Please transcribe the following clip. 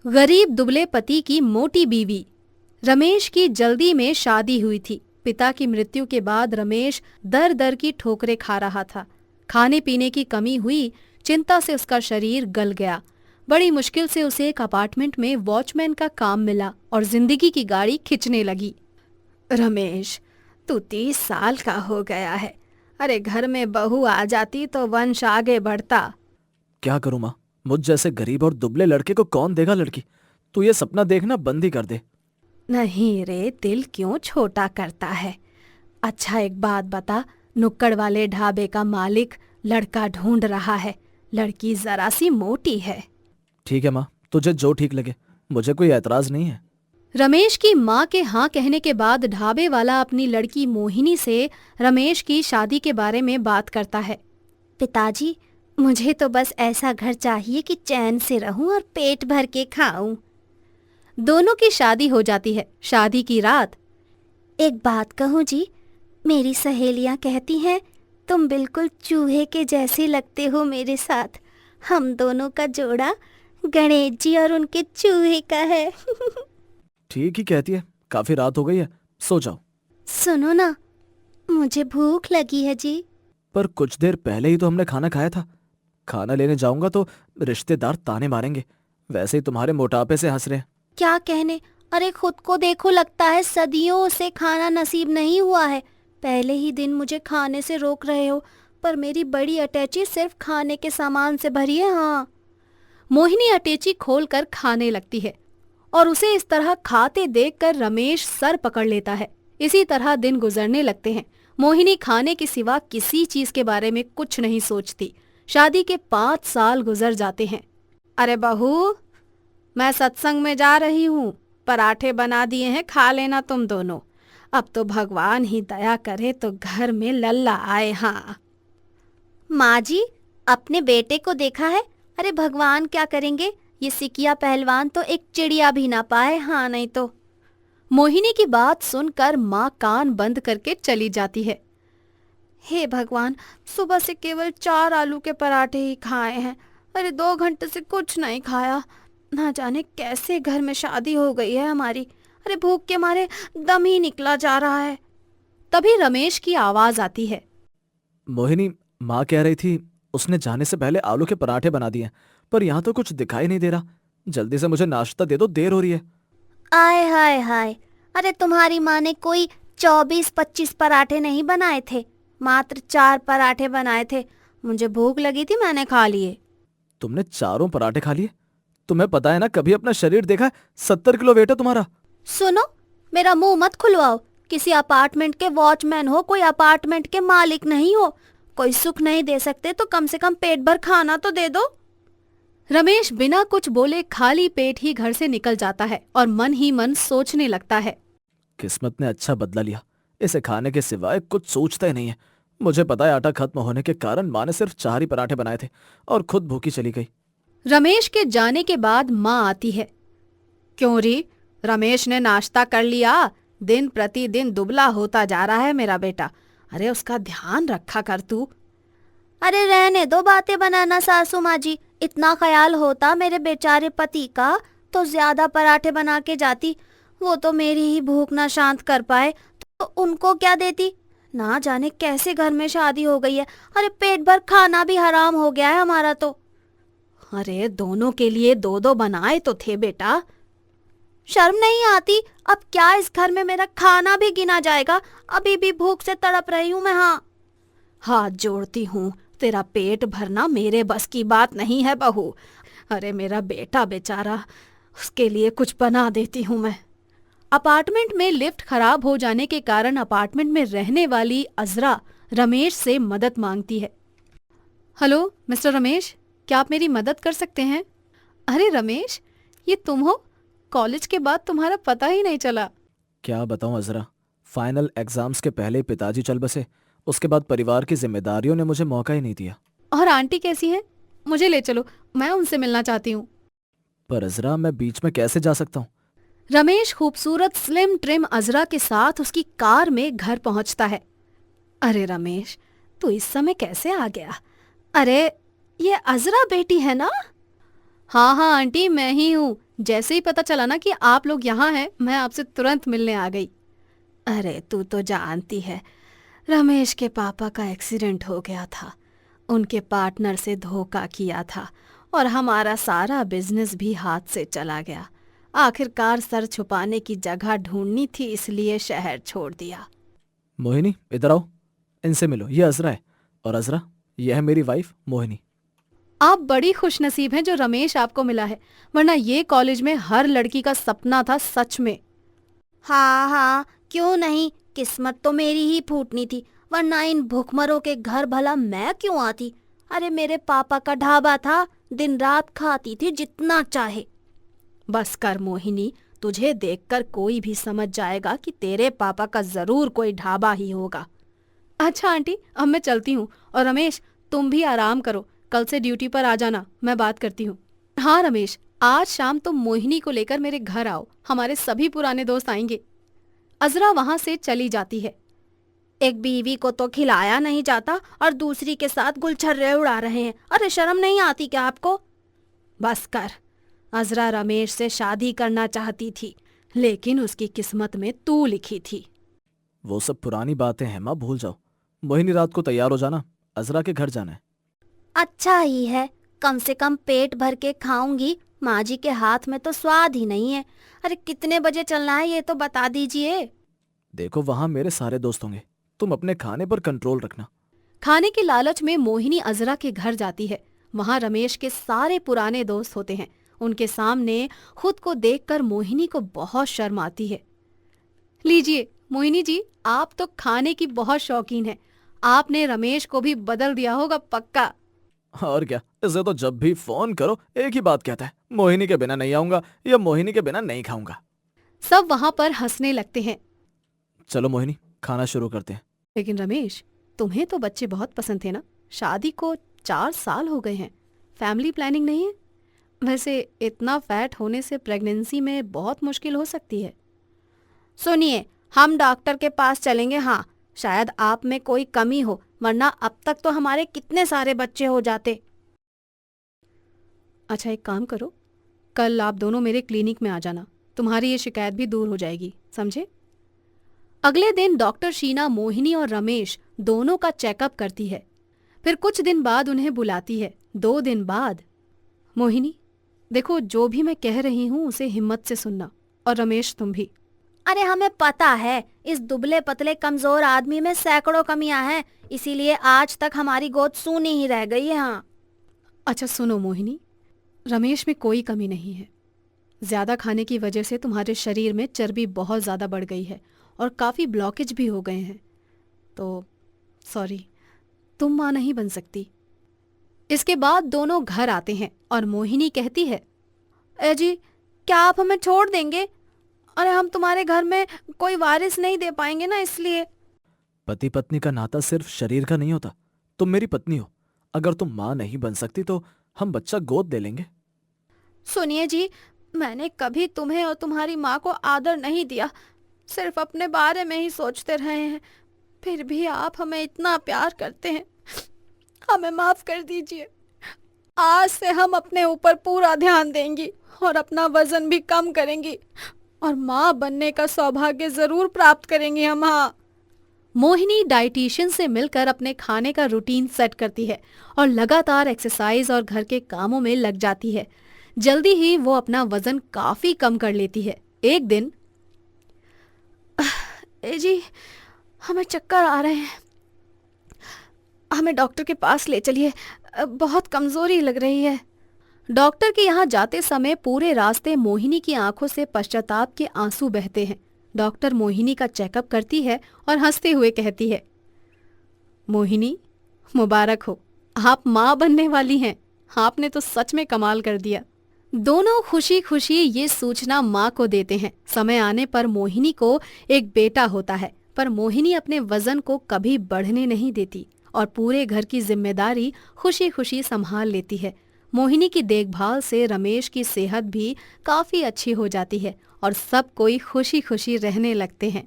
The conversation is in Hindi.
गरीब दुबले पति की मोटी बीवी। रमेश की जल्दी में शादी हुई थी। पिता की मृत्यु के बाद रमेश दर दर की ठोकरें खा रहा था। खाने पीने की कमी हुई, चिंता से उसका शरीर गल गया। बड़ी मुश्किल से उसे एक अपार्टमेंट में वॉचमैन का काम मिला और जिंदगी की गाड़ी खिंचने लगी। रमेश, तू 30 साल का हो गया है। अरे घर में बहू आ जाती तो वंश आगे बढ़ता। क्या करूं माँ, मुझ जैसे गरीब और दुबले लड़के को कौन देगा लड़की। तू ये सपना देखना बंद ही कर दे। नहीं रे, दिल क्यों छोटा करता है। अच्छा एक बात बता, नुक्कड़ वाले ढाबे का मालिक लड़का ढूंढ रहा है। लड़की जरा सी मोटी है। ठीक है माँ, तुझे जो ठीक लगे, मुझे कोई एतराज नहीं है। रमेश की माँ के हाँ कहने के बाद ढाबे वाला अपनी लड़की मोहिनी से रमेश की शादी के बारे में बात करता है। पिताजी, मुझे तो बस ऐसा घर चाहिए कि चैन से रहूं और पेट भर के खाऊं। दोनों की शादी हो जाती है। शादी की रात। एक बात कहूं जी, मेरी सहेलियां कहती हैं तुम बिल्कुल चूहे के जैसे लगते हो मेरे साथ। हम दोनों का जोड़ा गणेश जी और उनके चूहे का है। ठीक ही कहती है, काफी रात हो गई है, सो जाओ। सुनो ना, मुझे भूख लगी है जी। पर कुछ देर पहले ही तो हमने खाना खाया था। खाना लेने जाऊंगा तो रिश्तेदार ताने मारेंगे। वैसे ही तुम्हारे मोटापे से हंस रहे हैं। क्या कहने, अरे खुद को देखो, लगता है सदियों से खाना नसीब नहीं हुआ है। पहले ही दिन मुझे खाने से रोक रहे हो, पर मेरी बड़ी अटैची सिर्फ खाने के सामान से भरी है। हाँ, मोहिनी अटैची खोलकर खाने लगती है और उसे इस तरह खाते देखकर रमेश सर पकड़ लेता है। इसी तरह दिन गुजरने लगते हैं। मोहिनी खाने के सिवा किसी चीज के बारे में कुछ नहीं सोचती। शादी के 5 साल गुजर जाते हैं। अरे बहू, मैं सत्संग में जा रही हूँ, पराठे बना दिए हैं, खा लेना तुम दोनों। अब तो भगवान ही दया करे तो घर में लल्ला आए। हाँ माँ जी, अपने बेटे को देखा है? अरे भगवान क्या करेंगे, ये सिकिया पहलवान तो एक चिड़िया भी ना पाए। हाँ नहीं तो। मोहिनी की बात सुनकर माँ कान बंद करके चली जाती है। हे भगवान, सुबह से केवल 4 आलू के पराठे ही खाए हैं। अरे 2 घंटे से कुछ नहीं खाया। ना जाने कैसे घर में शादी हो गई है हमारी। अरे भूख के मारे दम ही निकला जा रहा है। तभी रमेश की आवाज आती है। मोहिनी, माँ कह रही थी उसने जाने से पहले आलू के पराठे बना दिए, पर यहाँ तो कुछ दिखाई नहीं दे रहा। जल्दी से मुझे नाश्ता दे दो, देर हो रही है। आय हाय हाय, अरे तुम्हारी माँ ने कोई 24-25 पराठे नहीं बनाए थे, मात्र 4 पराठे बनाए थे। मुझे भूख लगी थी, मैंने खा लिए। तुमने 4 पराठे खा लिए? तुम्हें पता है ना, कभी अपना शरीर देखा है? 70 किलो वेट है तुम्हारा। सुनो, मेरा मुंह मत खुलवाओ। किसी अपार्टमेंट के वॉचमैन हो, कोई अपार्टमेंट के मालिक नहीं हो। कोई सुख नहीं दे सकते तो कम से कम पेट भर खाना तो दे दो। रमेश बिना कुछ बोले खाली पेट ही घर से निकल जाता है और मन ही मन सोचने लगता है। किस्मत ने अच्छा बदला लिया, इसे खाने के सिवाय कुछ सोचता ही नहीं है। मुझे पता है आटा खत्म होने के कारण माँ ने सिर्फ 4 ही पराठे बनाए थे और खुद भूखी चली गई। रमेश के जाने के बाद माँ आती है। क्यों री, रमेश ने नाश्ता कर लिया? दिन प्रतिदिन दुबला होता जा रहा है मेरा बेटा। अरे उसका ध्यान रखा कर तू। अरे रहने दो बातें बनाना सासू माँ जी। इतना ख्याल होता मेरे बेचारे पति का तो ज्यादा पराठे बना के जाती। वो तो मेरी ही भूख ना शांत कर पाए तो उनको क्या देती। ना जाने कैसे घर में शादी हो गई है। अरे पेट भर खाना भी हराम हो गया है हमारा तो। अरे दोनों के लिए 2-2 बनाए तो थे बेटा। शर्म नहीं आती? अब क्या इस घर में मेरा खाना भी गिना जाएगा? अभी भी भूख से तड़प रही हूँ मैं। हाँ, हाथ जोड़ती हूँ, तेरा पेट भरना मेरे बस की बात नहीं है बहू। अरे मेरा बेटा बेचारा, उसके लिए कुछ बना देती हूँ मैं। अपार्टमेंट में लिफ्ट खराब हो जाने के कारण अपार्टमेंट में रहने वाली अजरा रमेश से मदद मांगती है। हेलो मिस्टर रमेश, क्या आप मेरी मदद कर सकते हैं? अरे रमेश, ये तुम हो? कॉलेज के बाद तुम्हारा पता ही नहीं चला। क्या बताऊं अजरा, फाइनल एग्जाम्स के पहले ही पिताजी चल बसे। उसके बाद परिवार की जिम्मेदारियों ने मुझे मौका ही नहीं दिया। और आंटी कैसी है? मुझे ले चलो, मैं उनसे मिलना चाहती हूँ। पर अजरा, मैं बीच में कैसे जा सकता हूँ? रमेश खूबसूरत स्लिम ट्रिम अजरा के साथ उसकी कार में घर पहुंचता है। अरे रमेश, तू इस समय कैसे आ गया? अरे ये अजरा बेटी है ना? हाँ हाँ आंटी, मैं ही हूँ। जैसे ही पता चला ना कि आप लोग यहाँ हैं, मैं आपसे तुरंत मिलने आ गई। अरे तू तो जानती है, रमेश के पापा का एक्सीडेंट हो गया था। उनके पार्टनर से धोखा किया था और हमारा सारा बिजनेस भी हाथ से चला गया। आखिरकार सर छुपाने की जगह ढूंढनी थी, इसलिए शहर छोड़ दिया। मोहिनी, इधर आओ, इनसे मिलो। ये अजरा है, और अजरा, ये है मेरी वाइफ मोहिनी। आप बड़ी खुशनसीब हैं जो रमेश आपको मिला है, वरना ये कॉलेज में हर लड़की का सपना था सच में। हाँ हाँ, क्यों नहीं, किस्मत तो मेरी ही फूटनी थी, वरना इन भूखमरों के घर भला मैं क्यों आती। अरे मेरे पापा का ढाबा था, दिन रात खाती थी जितना चाहे। बस कर मोहिनी, तुझे देखकर कोई भी समझ जाएगा कि तेरे पापा का जरूर कोई ढाबा ही होगा। अच्छा आंटी, अब मैं चलती हूँ, और रमेश तुम भी आराम करो, कल से ड्यूटी पर आ जाना, मैं बात करती हूँ। हाँ रमेश, आज शाम तुम मोहिनी को लेकर मेरे घर आओ, हमारे सभी पुराने दोस्त आएंगे। अजरा वहां से चली जाती है। एक बीवी को तो खिलाया नहीं जाता और दूसरी के साथ गुलछर्रे उड़ा रहे हैं। अरे शर्म नहीं आती क्या आपको? बस कर, अजरा रमेश से शादी करना चाहती थी, लेकिन उसकी किस्मत में तू लिखी थी। वो सब पुरानी बातें हैं माँ, भूल जाओ। मोहिनी, रात को तैयार हो जाना, अजरा के घर जाना है। अच्छा ही है, कम से कम पेट भर के खाऊंगी। माँ जी के हाथ में तो स्वाद ही नहीं है। अरे कितने बजे चलना है ये तो बता दीजिए। देखो, वहां मेरे सारे दोस्त होंगे, तुम अपने खाने पर कंट्रोल रखना। खाने के लालच में मोहिनी अजरा के घर जाती है। वहां रमेश के सारे पुराने दोस्त होते हैं। उनके सामने खुद को देखकर मोहिनी को बहुत शर्म आती है। लीजिए मोहिनी जी, आप तो खाने की बहुत शौकीन हैं। आपने रमेश को भी बदल दिया होगा पक्का। और क्या, इसे तो जब भी फोन करो एक ही बात कहता है, मोहिनी के बिना नहीं आऊंगा या मोहिनी के बिना नहीं खाऊंगा। सब वहां पर हंसने लगते हैं। चलो मोहिनी, खाना शुरू करते हैं। लेकिन रमेश, तुम्हें तो बच्चे बहुत पसंद थे ना? शादी को 4 साल हो गए हैं, फैमिली प्लानिंग नहीं है? वैसे इतना फैट होने से प्रेगनेंसी में बहुत मुश्किल हो सकती है। सुनिए, हम डॉक्टर के पास चलेंगे। हाँ, शायद आप में कोई कमी हो, वरना अब तक तो हमारे कितने सारे बच्चे हो जाते। अच्छा एक काम करो, कल आप दोनों मेरे क्लिनिक में आ जाना, तुम्हारी ये शिकायत भी दूर हो जाएगी, समझे? अगले दिन डॉक्टर शीना मोहिनी और रमेश दोनों का चेकअप करती है। फिर कुछ दिन बाद उन्हें बुलाती है। 2 दिन बाद, मोहिनी देखो, जो भी मैं कह रही हूँ उसे हिम्मत से सुनना, और रमेश तुम भी। अरे हमें पता है, इस दुबले पतले कमजोर आदमी में सैकड़ों कमियां हैं, इसीलिए आज तक हमारी गोद सूनी ही रह गई है। हाँ। अच्छा सुनो मोहिनी, रमेश में कोई कमी नहीं है। ज्यादा खाने की वजह से तुम्हारे शरीर में चर्बी बहुत ज्यादा बढ़ गई है और काफी ब्लॉकेज भी हो गए हैं, तो सॉरी, तुम मां नहीं बन सकती। इसके बाद दोनों घर आते हैं और मोहिनी कहती है, ए जी, क्या आप हमें छोड़ देंगे? अरे हम तुम्हारे घर में कोई वारिस नहीं दे पाएंगे ना, इसलिए। पति पत्नी का नाता सिर्फ शरीर का नहीं होता। तुम मेरी पत्नी हो, अगर तुम माँ नहीं बन सकती तो हम बच्चा गोद दे लेंगे। सुनिए जी, मैंने कभी तुम्हें और तुम्हारी माँ को आदर नहीं दिया, सिर्फ अपने बारे में ही सोचते रहे हैं। फिर भी आप हमें इतना प्यार करते हैं, हमें माफ कर दीजिए। आज से हम अपने ऊपर पूरा ध्यान देंगी और अपना वजन भी कम करेंगी, और माँ बनने का सौभाग्य जरूर प्राप्त करेंगे हम। हाँ। मोहिनी डाइटिशियन से मिलकर अपने खाने का रूटीन सेट करती है और लगातार एक्सरसाइज और घर के कामों में लग जाती है। जल्दी ही वो अपना वजन काफी कम कर लेती है। एक दिन, ए जी, हमें चक्कर आ रहे हैं, हमें डॉक्टर के पास ले चलिए, बहुत कमजोरी लग रही है। डॉक्टर के यहाँ जाते समय पूरे रास्ते मोहिनी की आंखों से पश्चाताप के आंसू बहते हैं। डॉक्टर मोहिनी का चेकअप करती है और हंसते हुए कहती है, मोहिनी मुबारक हो, आप माँ बनने वाली हैं। आपने तो सच में कमाल कर दिया। दोनों खुशी खुशी ये सूचना माँ को देते हैं। समय आने पर मोहिनी को एक बेटा होता है, पर मोहिनी अपने वजन को कभी बढ़ने नहीं देती और पूरे घर की जिम्मेदारी खुशी खुशी संभाल लेती है। मोहिनी की देखभाल से रमेश की सेहत भी काफी अच्छी हो जाती है और सब कोई खुशी खुशी रहने लगते हैं।